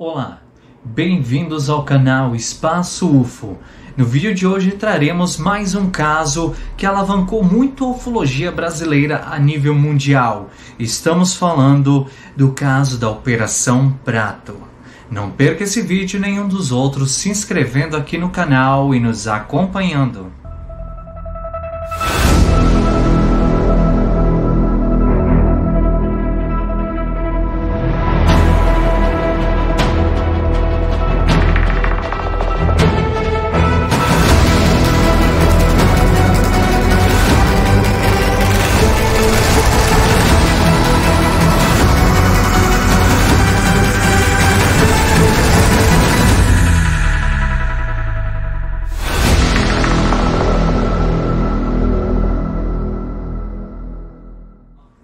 Olá, bem-vindos ao canal Espaço UFO. No vídeo de hoje traremos mais um caso que alavancou muito a ufologia brasileira a nível mundial. Estamos falando do caso da Operação Prato. Não perca esse vídeo nem nenhum dos outros se inscrevendo aqui no canal e nos acompanhando.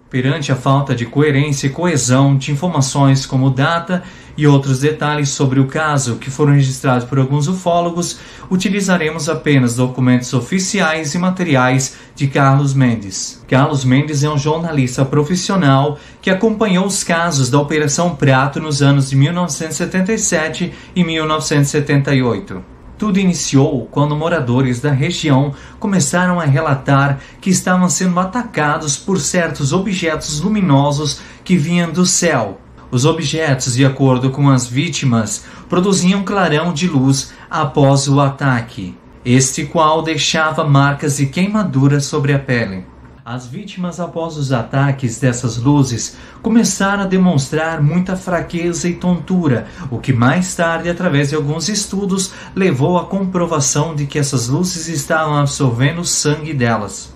Perante a falta de coerência e coesão de informações como data e outros detalhes sobre o caso que foram registrados por alguns ufólogos, utilizaremos apenas documentos oficiais e materiais de Carlos Mendes. Carlos Mendes é um jornalista profissional que acompanhou os casos da Operação Prato nos anos de 1977 e 1978. Tudo iniciou quando moradores da região começaram a relatar que estavam sendo atacados por certos objetos luminosos que vinham do céu. Os objetos, de acordo com as vítimas, produziam clarão de luz após o ataque, este qual deixava marcas de queimaduras sobre a pele. As vítimas, após os ataques dessas luzes, começaram a demonstrar muita fraqueza e tontura, o que mais tarde, através de alguns estudos, levou à comprovação de que essas luzes estavam absorvendo o sangue delas.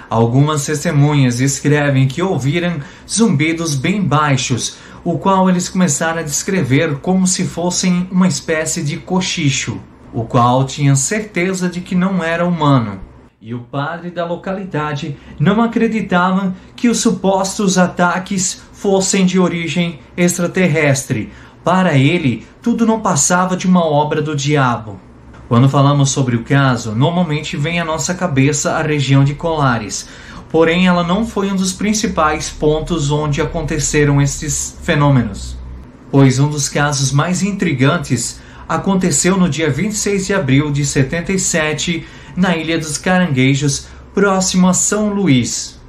Algumas testemunhas escrevem que ouviram zumbidos bem baixos, o qual eles começaram a descrever como se fossem uma espécie de cochicho, o qual tinham certeza de que não era humano. E o padre da localidade não acreditava que os supostos ataques fossem de origem extraterrestre. Para ele, tudo não passava de uma obra do diabo. Quando falamos sobre o caso, normalmente vem à nossa cabeça a região de Colares. Porém, ela não foi um dos principais pontos onde aconteceram esses fenômenos. Pois um dos casos mais intrigantes aconteceu no dia 26 de abril de 77, na Ilha dos Caranguejos, próximo a São Luís.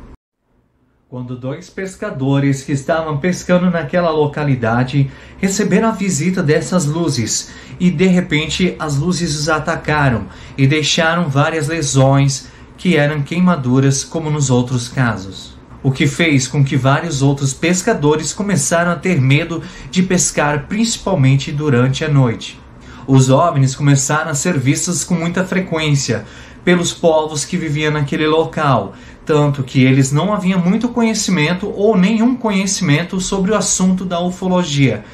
Quando dois pescadores que estavam pescando naquela localidade receberam a visita dessas luzes e de repente as luzes os atacaram e deixaram várias lesões que eram queimaduras como nos outros casos. O que fez com que vários outros pescadores começaram a ter medo de pescar, principalmente durante a noite. Os OVNIs começaram a ser vistos com muita frequência pelos povos que viviam naquele local, tanto que eles não haviam muito conhecimento ou nenhum conhecimento sobre o assunto da ufologia,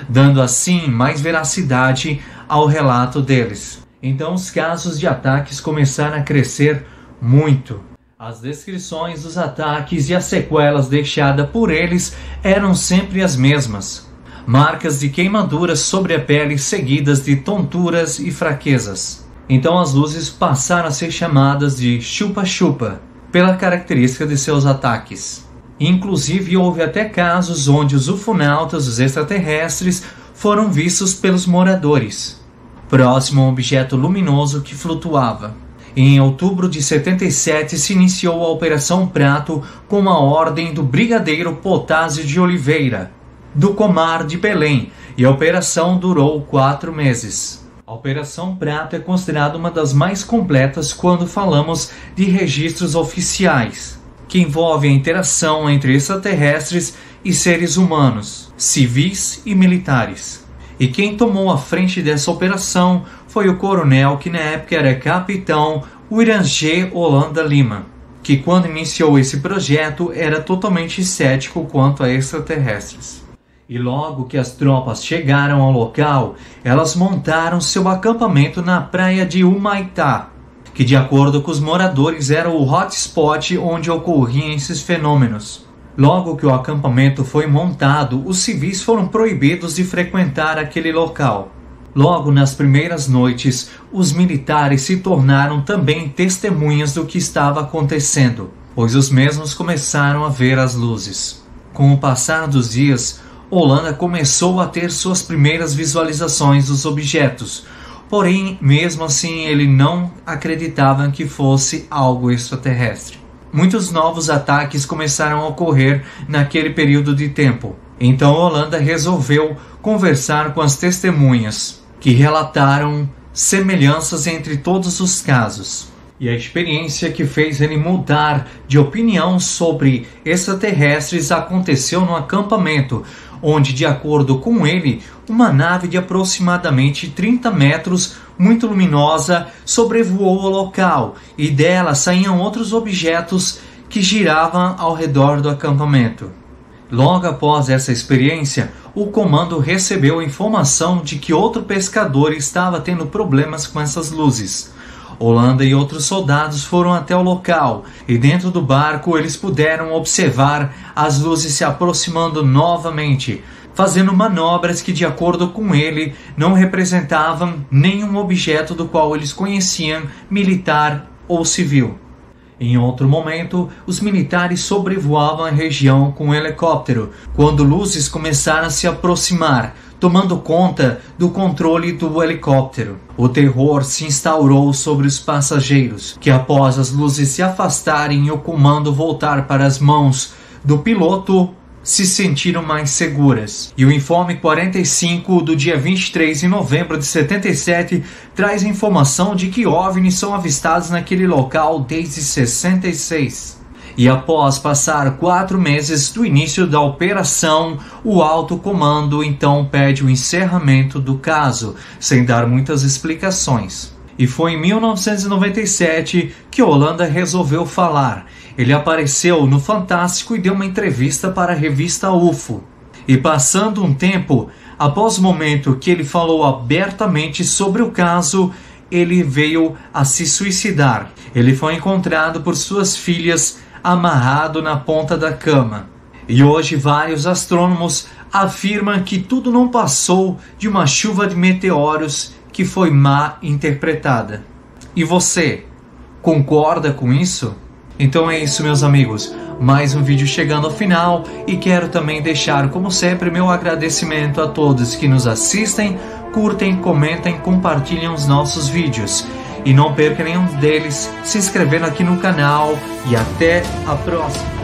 dando assim mais veracidade ao relato deles. Então os casos de ataques começaram a crescer muito. As descrições dos ataques e as sequelas deixadas por eles eram sempre as mesmas. Marcas de queimaduras sobre a pele seguidas de tonturas e fraquezas. Então as luzes passaram a ser chamadas de chupa-chupa, pela característica de seus ataques. Inclusive houve até casos onde os ufonautas, os extraterrestres, foram vistos pelos moradores, próximo a um objeto luminoso que flutuava. Em outubro de 77 se iniciou a Operação Prato com a ordem do Brigadeiro Potásio de Oliveira, do Comar de Belém, e a operação durou 4 meses. A Operação Prato é considerada uma das mais completas quando falamos de registros oficiais, que envolve a interação entre extraterrestres e seres humanos, civis e militares. E quem tomou a frente dessa operação foi o coronel, que na época era capitão, Iranger Holanda Lima, que quando iniciou esse projeto era totalmente cético quanto a extraterrestres. E logo que as tropas chegaram ao local, elas montaram seu acampamento na praia de Humaitá, que de acordo com os moradores era o hotspot onde ocorriam esses fenômenos. Logo que o acampamento foi montado, os civis foram proibidos de frequentar aquele local. Logo nas primeiras noites, os militares se tornaram também testemunhas do que estava acontecendo, pois os mesmos começaram a ver as luzes. Com o passar dos dias, Holanda começou a ter suas primeiras visualizações dos objetos. Porém, mesmo assim, ele não acreditava que fosse algo extraterrestre. Muitos novos ataques começaram a ocorrer naquele período de tempo. Então Holanda resolveu conversar com as testemunhas, que relataram semelhanças entre todos os casos. E a experiência que fez ele mudar de opinião sobre extraterrestres aconteceu no acampamento, onde, de acordo com ele, uma nave de aproximadamente 30 metros, muito luminosa, sobrevoou o local, e dela saíam outros objetos que giravam ao redor do acampamento. Logo após essa experiência, o comando recebeu a informação de que outro pescador estava tendo problemas com essas luzes. Holanda e outros soldados foram até o local, e dentro do barco eles puderam observar as luzes se aproximando novamente, fazendo manobras que, de acordo com ele, não representavam nenhum objeto do qual eles conheciam, militar ou civil. Em outro momento, os militares sobrevoavam a região com um helicóptero, quando luzes começaram a se aproximar, tomando conta do controle do helicóptero. O terror se instaurou sobre os passageiros, que após as luzes se afastarem e o comando voltar para as mãos do piloto, se sentiram mais seguras. E o informe 45 do dia 23 de novembro de 77 traz a informação de que OVNIs são avistados naquele local desde 66. E após passar 4 meses do início da operação, o alto comando então pede o encerramento do caso, sem dar muitas explicações. E foi em 1997 que Holanda resolveu falar. Ele apareceu no Fantástico e deu uma entrevista para a revista UFO. E passando um tempo, após o momento que ele falou abertamente sobre o caso, ele veio a se suicidar. Ele foi encontrado por suas filhas amarrado na ponta da cama. E hoje vários astrônomos afirmam que tudo não passou de uma chuva de meteoros que foi mal interpretada. E você, concorda com isso? Então é isso, meus amigos, mais um vídeo chegando ao final, e quero também deixar, como sempre, meu agradecimento a todos que nos assistem, curtem, comentem, compartilhem os nossos vídeos. E não perca nenhum deles se inscrevendo aqui no canal, e até a próxima!